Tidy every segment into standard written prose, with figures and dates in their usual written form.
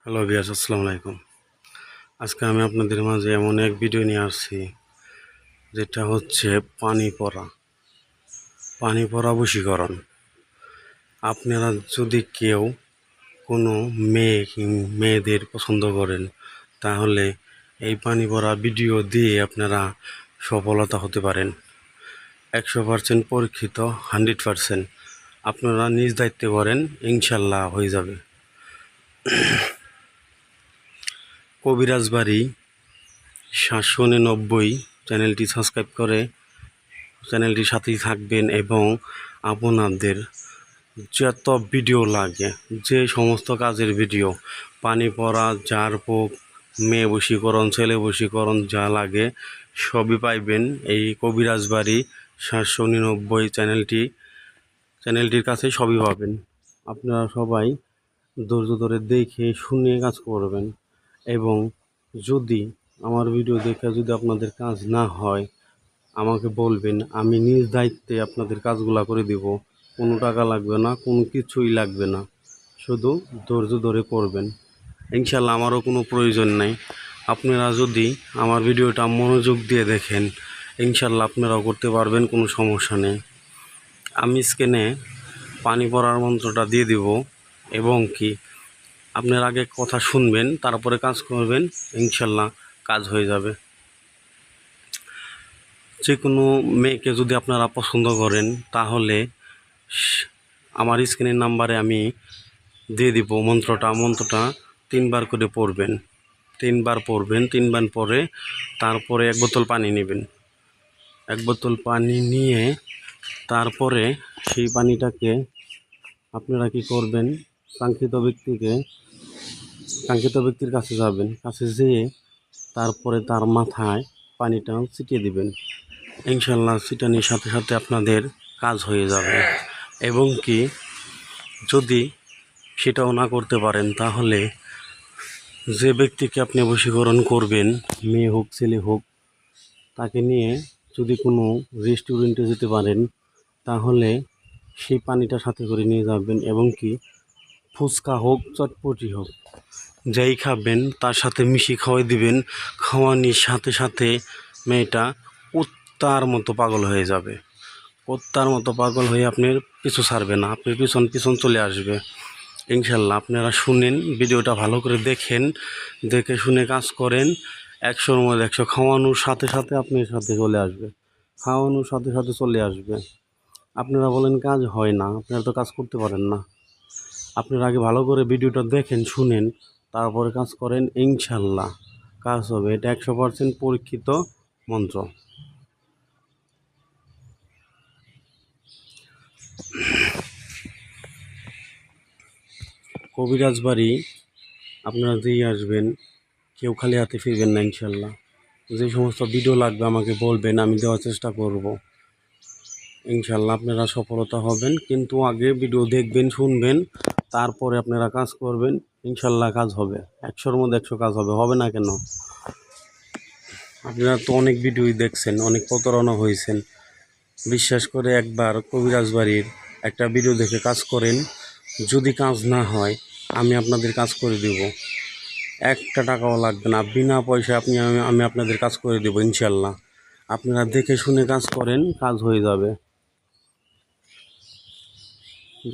Hello viewers, আসসালামু আলাইকুম। আজকে আমি আপনাদের মাঝে এমন এক ভিডিও নিয়ে আসছি যেটা হচ্ছে পানি পড়া বশীকরণ। আপনারা যদি কেউ কোনো মেয়েদের পছন্দ করেন তাহলে এই পানি পড়া ভিডিও দিয়ে আপনারা সফলতা হতে পারেন। 100% পরীক্ষিত, 100%। আপনারা নিজ দায়িত্বে করেন, ইনশাল্লাহ হয়ে যাবে। কবিরাজ বাড়ি 799 চ্যানেলটি সাবস্ক্রাইব করে চ্যানেলটির সাথেই থাকবেন এবং আপনাদের যত ভিডিও লাগে, যে সমস্ত কাজের ভিডিও, পানি পড়া, ঝাড়ফুঁক, মেয়ে বশীকরণ, ছেলে বশীকরণ, যা লাগে সবই পাইবেন এই কবিরাজ বাড়ি 799 চ্যানেলটির কাছে সবই পাবেন। আপনারা সবাই ধৈর্য ধরে দেখে শুনে কাজ করবেন এবং যদি আমার ভিডিও দেখে যদি আপনাদের কাজ না হয় আমাকে বলবেন, আমি নিজ দায়িত্বে আপনাদের কাজগুলা করে দিব। কোনো টাকা লাগবে না, কোনো কিছুই লাগবে না, শুধু ধৈর্য ধরে করবেন। ইনশাল্লাহ আমারও কোনো প্রয়োজন নাই। আপনারা যদি আমার ভিডিওটা মনোযোগ দিয়ে দেখেন ইনশাল্লাহ আপনারাও করতে পারবেন, কোনো সমস্যা নেই। আমি স্ক্রিনে পানি পড়ার মন্ত্রটা দিয়ে দিব এবং কি আপনার আগে কথা শুনবেন, তারপরে কাজ করবেন, ইনশাল্লাহ কাজ হয়ে যাবে। যে কোনো মেয়েকে যদি আপনারা পছন্দ করেন তাহলে আমার স্ক্রিনের নাম্বারে আমি দিয়ে দিব মন্ত্রটা 3বার করে পড়বেন। 3বার পড়বেন, 3বার পরে তারপরে 1 বোতল পানি নেবেন। 1 বোতল পানি নিয়ে তারপরে সেই পানিটাকে আপনারা কি করবেন, কাঙ্ক্ষিত ব্যক্তির কাছে যাবেন। কাছে যেয়ে তারপরে তার মাথায় পানিটা ছিটিয়ে দিবেন। ইনশাল্লাহ ছিটানোর সাথে সাথে আপনাদের কাজ হয়ে যাবে। এবং কি যদি সেটাও না করতে পারেন তাহলে যে ব্যক্তিকে আপনি বশীকরণ করবেন, মেয়ে হোক ছেলে হোক, তাকে নিয়ে যদি কোনো রেস্টুরেন্টে যেতে পারেন তাহলে সেই পানিটা সাথে করে নিয়ে যাবেন এবং কি ফুচকা হোক, চটপটি হোক, যাই খাবেন তার সাথে মিশিয়ে খাওয়াই দিবেন। খাওয়ানোর সাথে সাথে মেয়েটা কুত্তার মতো পাগল হয়ে যাবে। কুত্তার মতো পাগল হয়ে আপনার পিছু ছাড়বে না, আপনার পিছন চলে আসবে। ইনশাল্লাহ আপনারা শুনেন, ভিডিওটা ভালো করে দেখেন, দেখে শুনে কাজ করেন। 100-র মধ্যে 100। খাওয়ানোর সাথে সাথে আপনার সাথে চলে আসবে, খাওয়ানোর সাথে সাথে চলে আসবে। আপনারা বলেন কাজ হয় না, আপনারা তো কাজ করতে পারেন না। আপনারা আগে ভালো করে ভিডিওটা দেখেন, শুনেন, তারপরে কাজ করেন, ইনশাল্লাহ কাজ হবে। এটা 100% পরীক্ষিত মন্ত্র। কবিরাজ বাড়ি আপনারা যেই আসবেন কেউ খালি হাতে ফিরবেন না ইনশাল্লাহ। যে সমস্ত ভিডিও লাগবে আমাকে বলবেন, আমি দেওয়ার চেষ্টা করব। ইনশাল্লাহ আপনারা সফলতা হবেন, কিন্তু আগে ভিডিও দেখবেন, শুনবেন, তারপরে আপনারা কাজ করবেন। ইনশাল্লাহ কাজ হবে, 100-র মধ্যে 100 কাজ হবে। হবে না কেন? আপনারা তো অনেক ভিডিওই দেখছেন, অনেক প্রতারণা হয়েছেন। বিশ্বাস করে একবার কবিরাজ বাড়ির একটা ভিডিও দেখে কাজ করেন। যদি কাজ না হয় আমি আপনাদের কাজ করে দেব, 1 টাকাও লাগবে না, বিনা পয়সায় আমি আপনাদের কাজ করে দেব ইনশাল্লাহ। আপনারা দেখে শুনে কাজ করেন, কাজ হয়ে যাবে।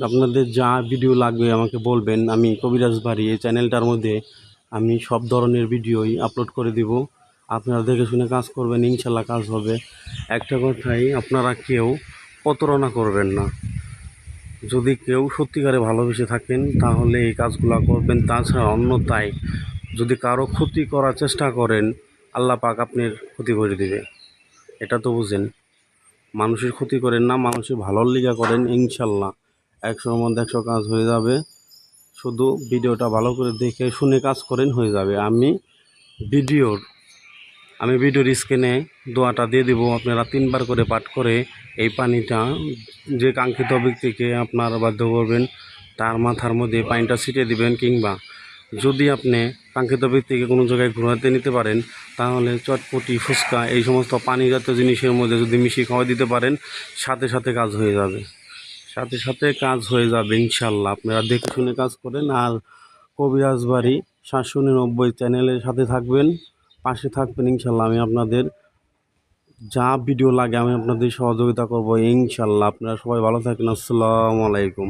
আপনাদের যা ভিডিও লাগবে আমাকে বলবেন, আমি কবিরাজ বাড়ি এই চ্যানেলটার মধ্যে আমি সব ধরনের ভিডিওই আপলোড করে দিব। আপনারা দেখে শুনে কাজ করবেন, ইনশাল্লাহ কাজ হবে। একটা কথাই, আপনারা কেউ প্রতারণা করবেন না। যদি কেউ সত্যিকারে ভালোবেসে থাকেন তাহলে এই কাজগুলো করবেন, তাছাড়া অন্যথায় যদি কারো ক্ষতি করার চেষ্টা করেন আল্লাহ পাক আপনার ক্ষতি করে দিবে। এটা তো বুঝেন। মানুষের ক্ষতি করেন না, মানুষের ভালোর লিগা করেন, ইনশাল্লাহ 100-র মধ্যে 100 কাজ হয়ে যাবে। শুধু ভিডিওটা ভালো করে দেখে শুনে কাজ করেন, হয়ে যাবে। ভিডিওর স্ক্রিনে দোয়াটা দিয়ে দিব, আপনারা 3বার করে পাঠ করে এই পানিটা যে কাঙ্ক্ষিত ব্যক্তিকে আপনারা বাধ্য করবেন তার মাথার মধ্যে পানিটা ছিটিয়ে দিবেন। কিংবা যদি আপনি কাঙ্ক্ষিত ব্যক্তিকে কোনো জায়গায় ঘোরাতে নিতে পারেন তাহলে চটপটি, ফুচকা, এই সমস্ত পানি জাতীয় জিনিসের মধ্যে যদি মিশিয়ে খাওয়া দিতে পারেন, সাথে সাথে কাজ হয়ে যাবে, সাথে সাথে কাজ হয়ে যাবে ইনশাল্লাহ। আপনারা দেখে শুনে কাজ করেন। আর কবিরাজ বাড়ি 799 চ্যানেলের সাথে থাকবেন, পাশে থাকবেন। ইনশাল্লাহ আমি আপনাদের যা ভিডিও লাগে আমি আপনাদের সহযোগিতা করবো ইনশাল্লাহ। আপনারা সবাই ভালো থাকেন। আসসালামু আলাইকুম।